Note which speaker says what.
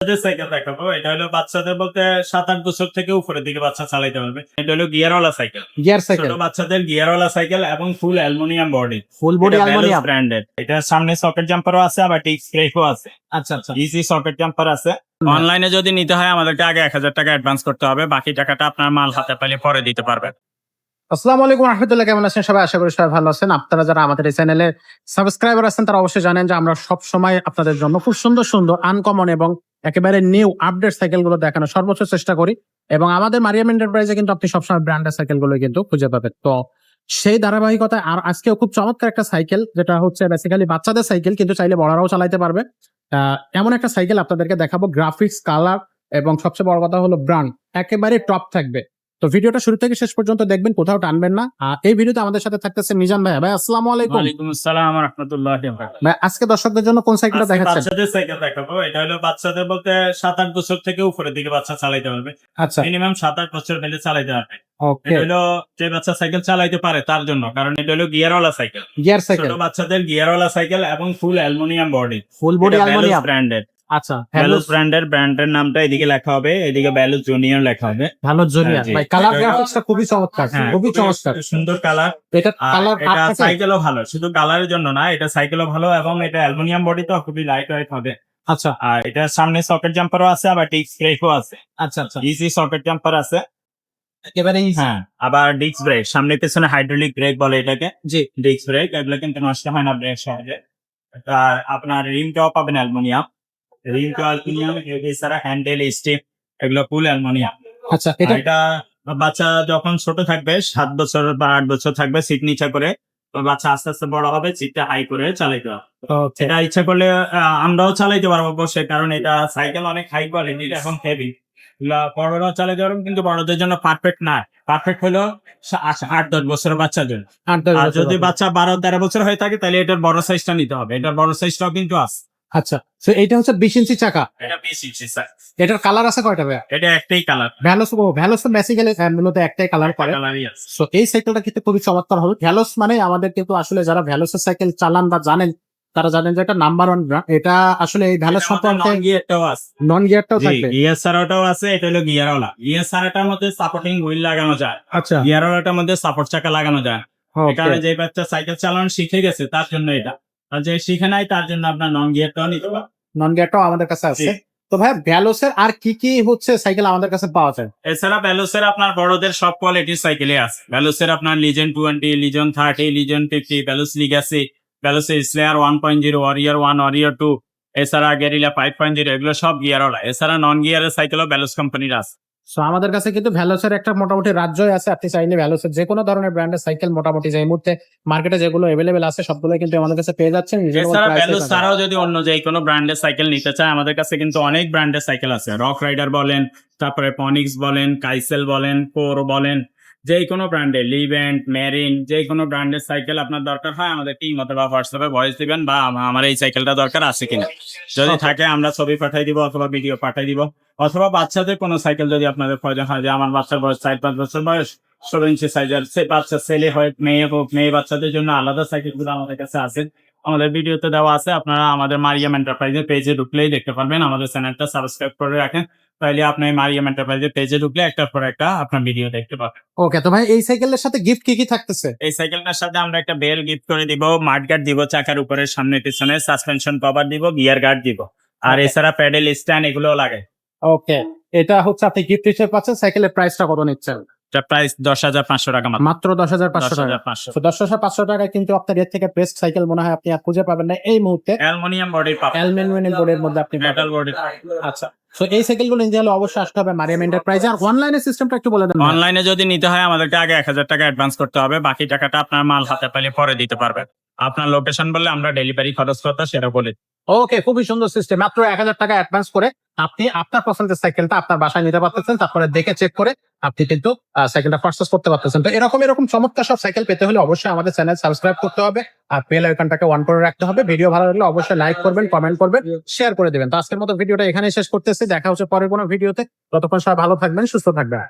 Speaker 1: Cycle দেখাবো। এটা হলো বাচ্চাদের বলতে 7-8 বছর থেকে উপরের দিকে বাচ্চা চালাইতে পারবে। এটা হলো গিয়ারওয়ালা সাইকেল।
Speaker 2: গিয়ার সাইকেল,
Speaker 1: ছোট বাচ্চাদের গিয়ারওয়ালা সাইকেল এবং ফুল aluminium body.
Speaker 2: Full body aluminium
Speaker 1: branded. এটা সামনে সকেট জাম্পারও আছে, আবার ডিস্ক ব্রেকও আছে।
Speaker 2: আচ্ছা আচ্ছা।
Speaker 1: ইজি সকেট জাম্পার আছে। অনলাইনে যদি নিতে হয় আমাদেরকে আগে 1000 টাকা অ্যাডভান্স করতে হবে, বাকি টাকাটা আপনার মাল হাতে পেলে পরে দিতে পারবেন।
Speaker 2: আসসালামু আলাইকুম রাহমাতুল্লাহ, কেমন আছেন সবাই? আশা করি সবাই ভালো আছেন। আপনারা যারা আমাদের এই চ্যানেলে সাবস্ক্রাইবার আছেন তারা অবশ্যই জানেন যে আমরা সব সময় আপনাদের জন্য খুব সুন্দর সুন্দর আনকমন এবং একেবারে নিউ আপডেট সাইকেলগুলো দেখানোর সর্বোচ্চ চেষ্টা করি, এবং আমাদের মারিয়াম এন্টারপ্রাইজে কিন্তু আপনি সবসময় ব্র্যান্ডের সাইকেলগুলো কিন্তু খুঁজে পাবেন। তো সেই ধারাবাহিকতায় আর আজকেও খুব চমৎকার একটা সাইকেল, যেটা হচ্ছে বেসিক্যালি বাচ্চাদের সাইকেল, কিন্তু চাইলে বড়রাও চালাতে পারবে। এমন একটা সাইকেল আপনাদেরকে দেখাবো, গ্রাফিক্স, কালার এবং সবচেয়ে বড় কথা হলো ব্র্যান্ড একেবারে টপ থাকবে। তো ভিডিওটা শুরু থেকে শেষ পর্যন্ত দেখবেন, কোথাও টানবেন না। এই ভিডিওতে আমাদের সাথে থাকতেছে মিজান ভাই। ভাই আসসালামু আলাইকুম।
Speaker 1: ওয়ালাইকুম আসসালাম ওয়া রাহমাতুল্লাহি ওয়া বারাকাতুহু।
Speaker 2: ভাই আজকে দর্শকদের জন্য কোন সাইকেলটা দেখাচ্ছেন?
Speaker 1: বাচ্চাদের সাইকেল দেখাবো। এটা হলো বাচ্চাদের বলতে 7-8 বছর থেকে উপরের দিকে বাচ্চা চালাইতে পারবে।
Speaker 2: আচ্ছা,
Speaker 1: মিনিমাম 7-8 বছর হলে চালাইতে পারবে।
Speaker 2: ওকে।
Speaker 1: এটা হলো যে বাচ্চা সাইকেল চালাইতে পারে তার জন্য, কারণ এটা হলো গিয়ারওয়ালা সাইকেল।
Speaker 2: গিয়ার সাইকেল,
Speaker 1: ছোট বাচ্চাদের গিয়ারওয়ালা সাইকেল এবং ফুল aluminium body.
Speaker 2: Full body aluminium.
Speaker 1: Branded.
Speaker 2: আচ্ছা,
Speaker 1: ভ্যালুস ব্র্যান্ডের নামটা এদিকে লেখা হবে, এদিকে ভ্যালুস জুনিয়র লেখা হবে।
Speaker 2: ভালো জুনিয়র।
Speaker 1: জি।
Speaker 2: ভাই কালার গ্রাফিক্সটা খুবই চমৎকার,
Speaker 1: হ্যাঁ,
Speaker 2: খুবই চমৎকার।
Speaker 1: সুন্দর কালার।
Speaker 2: এটা কালার
Speaker 1: এটা সাইকেলও ভালো, শুধু কালারের জন্য না, এটা সাইকেলও ভালো এবং এটা অ্যালুমিনিয়াম বডি তো খুবই লাইট ওয়েট হবে।
Speaker 2: আচ্ছা
Speaker 1: আর এটা সামনে সকেট জাম্পারও আছে, আবার ডিস্ক ব্রেকও আছে।
Speaker 2: আচ্ছা আচ্ছা,
Speaker 1: ইজি সকেট জাম্পার আছে।
Speaker 2: একেবারে
Speaker 1: হ্যাঁ, আবার ডিস্ক ব্রেক, সামনে পেছনে হাইড্রোলিক ব্রেক বলে এটাকে।
Speaker 2: জি।
Speaker 1: ডিস্ক ব্রেক এগুলো কিন্তু নষ্ট হয় না ব্রেক সহজে। আর আপনার রিমটাও পাবেন অ্যালুমিনিয়াম। রিমটা অ্যালুমিনিয়াম, এছাড়া হ্যান্ডেল, স্টিপ এগুলো ফুল অ্যালুমিনিয়াম।
Speaker 2: আচ্ছা, এটা
Speaker 1: এটা বাচ্চা যখন ছোট থাকবে, 7 বছর বা 8 বছর থাকবে, সিট নিচা করে, তো বাচ্চা আস্তে আস্তে বড় হবে, সিটটা হাই করে চালাইতে হবে।
Speaker 2: ওকে।
Speaker 1: এটা ইচ্ছা করলে আমরাও চালাইতে পারবো অবশ্যই, কারণ এটা সাইকেল অনেক হাই কোয়ালিটির এবং হেভি। বড়রাও চালাইতে পারবেন, কিন্তু বড়দের জন্য পারফেক্ট না। পারফেক্ট হলো 8-10 বছরের বাচ্চাদের। আর যদি বাচ্চা 12-13 বছর হয়ে থাকে তাহলে এটার বড় সাইজটা নিতে হবে। এটার বড় সাইজটাও কিন্তু আছে।
Speaker 2: আচ্ছা, তো এটা হচ্ছে 20 ইঞ্চি চাকা।
Speaker 1: এটা 20 ইঞ্চি সাইজ।
Speaker 2: এটার কালার আছে কয়টা ভাই?
Speaker 1: এটা একটাই কালার।
Speaker 2: ভ্যালোস বেসিক্যালি মূলত একটাই কালার করে।
Speaker 1: কালারই আছে।
Speaker 2: সো এই সাইকেলটা কিন্তু খুবই চমৎকার হবে। ভ্যালোস মানে আমাদের কিন্তু আসলে যারা ভ্যালোসের সাইকেল চালান বা জানেন তারা জানেন যে এটা নাম্বার 1 ব্র্যান্ড। এটা আসলে এই ভ্যালোস সম্পর্কে
Speaker 1: গিয়ারটাও আছে।
Speaker 2: নন গিয়ারটাও থাকবে।
Speaker 1: গিয়ার ছাড়াটাও আছে। এটা হলো গিয়ারওয়ালা। গিয়ার ছাড়াটার মধ্যে সাপোর্টিং হুইল লাগানো যায়।
Speaker 2: আচ্ছা,
Speaker 1: গিয়ারওয়ালাটার মধ্যে সাপোর্ট চাকা লাগানো যায়।
Speaker 2: ওকে।
Speaker 1: এখানে যে বাচ্চা সাইকেল চালানো শিখে গেছে তার জন্য এটা, আর যে শিখে নাই তার জন্য আপনার নন গিয়ারটাও নিতে পারেন।
Speaker 2: নন গিয়ারটাও আমাদের কাছে আছে। তো ভাই ভ্যালোসের আর কি কি হচ্ছে সাইকেল আমাদের কাছে পাওয়া যায়?
Speaker 1: এছাড়া ভ্যালোসের আপনার বড়দের সব কোয়ালিটির সাইকেলই আছে। ভ্যালোসের আপনার legend 20, legend 30, legend 50, ভ্যালোস Legacy, ভ্যালোস Slayer 1.0, warrior 1, warrior 2, এছাড়া গেরিলা 5.0, এগুলো সব গিয়ারওয়ালা। এছাড়া নন গিয়ারের সাইকেলও ভ্যালোস কোম্পানির আছে।
Speaker 2: সো আমাদের কাছে কিন্তু ভ্যালোসের একটা মোটামুটি রাজ্যই আছে। আপনি চাইলে ভ্যালোসের যে কোনো ধরনের ব্র্যান্ডের সাইকেল মোটামুটি যে মুহূর্তে মার্কেটে যেগুলো অ্যাভেলেবেল আছে সবগুলো কিন্তু আমাদের কাছে পেয়ে যাচ্ছেন।
Speaker 1: এছাড়া ভ্যালোস ছাড়াও যদি অন্য যে কোনো ব্র্যান্ডের সাইকেল নিতে চায়, আমাদের কাছে কিন্তু অনেক ব্র্যান্ডের সাইকেল আছে। রক রাইডার বলেন, তারপরে পনিক্স বলেন, কাইসেল বলেন, কোর বলেন, যে কোনো ব্র্যান্ডের, লিভেন্ট, মেরিন, যে কোনো ব্র্যান্ডের সাইকেল আপনার দরকার হয় আমাদেরকে ইমোতে বা হোয়াটসঅ্যাপে ভয়েস দিবেন, বা আমার এই সাইকেলটা দরকার আছে কিনা, যদি থাকে আমরা ছবি পাঠাই দিব অথবা ভিডিও পাঠাই দিব। অথবা বাচ্চাদের কোনো সাইকেল যদি আপনাদের প্রয়োজন হয়, যে আমার বাচ্চার বয়স 4-5 বছর বয়স, 16 ইঞ্চি সাইজের, সে বাচ্চা ছেলে হয় মেয়ে হোক, মেয়ে বাচ্চাদের জন্য আলাদা সাইকেল গুলো আমাদের কাছে আছে। আমাদের ভিডিওতে দেওয়া আছে। আপনারা আমাদের মারিয়াম এন্টারপ্রাইজের পেজে ঢুকলেই দেখতে পারবেন। আমাদের চ্যানেলটা সাবস্ক্রাইব করে রাখেন, তাহলে আপনি মারিয়াম এন্টারপ্রাইজের পেজে ঢুকলে একটার পর একটা আপনার ভিডিও দেখতে পাবেন।
Speaker 2: ওকে। তো ভাই এই সাইকেলের সাথে গিফট কি কি থাকতেছে?
Speaker 1: এই সাইকেলটার সাথে আমরা একটা বেল গিফট করে দিব, মাড গার্ড দিব চাকার উপরে, সামনে পিছনে সাসপেনশন কভার দিব, গিয়ার গার্ড দিব, আর
Speaker 2: Okay.
Speaker 1: এছাড়া প্যাডেল স্ট্যান্ড এগুলো লাগে।
Speaker 2: ওকে, এটা হচ্ছে আপনি গিফট হিসেবে পাচ্ছেন। সাইকেলের প্রাইসটা কত নিচ্ছেন?
Speaker 1: এটা প্রাইস 10,500 টাকা মাত্র।
Speaker 2: মাত্র 10,500 টাকা।
Speaker 1: 10,500।
Speaker 2: তো 10,500 টাকায় কিন্তু আপনার এর থেকে বেস্ট সাইকেল মনে হয় আপনি আর খুঁজে পাবেন না এই মুহূর্তে।
Speaker 1: অ্যালুমিনিয়াম বডির পাবেন,
Speaker 2: অ্যালুমিনিয়াম বোর্ডের মধ্যে আপনি
Speaker 1: মেটাল বডির।
Speaker 2: আচ্ছা, তো এই সাইকেলগুলো নিতে হলে অবশ্যই আসতে হবে মারিয়াম এন্টারপ্রাইজে। আর অনলাইনে সিস্টেমটা একটু বলে দেন।
Speaker 1: অনলাইনে যদি নিতে হয় আমাদেরকে আগে 1000 টাকা অ্যাডভান্স করতে হবে, বাকি টাকাটা আপনার মাল হাতে পেলে পরে দিতে পারবেন। আপনার লোকেশন বললে আমরা ডেলিভারি খরচ করতে সেটা বলে।
Speaker 2: ওকে, খুবই সুন্দর সিস্টেম। মাত্র 1000 টাকা অ্যাডভান্স করে আপনি আপনার পছন্দের সাইকেলটা আপনার বাসায় নিতে পারতেছেন। তারপরে দেখে চেক করে আপনি কিন্তু সাইকেলটা পারচেজ করতে পারতেছেন। তো এরকম চমৎকার সব সাইকেল পেতে হলে অবশ্যই আমাদের চ্যানেল সাবস্ক্রাইব করতে হবে, আর বেল আইকনটাকে অন করে রাখতে হবে। ভিডিও ভালো লাগলে অবশ্যই লাইক করবেন, কমেন্ট করবেন, শেয়ার করে দিবেন। তো আজকের মতো ভিডিওটা এখানেই শেষ করতেছি। দেখা হচ্ছে পরের কোনো ভিডিওতে। ততক্ষণ সবাই ভালো থাকবেন, সুস্থ থাকবেন।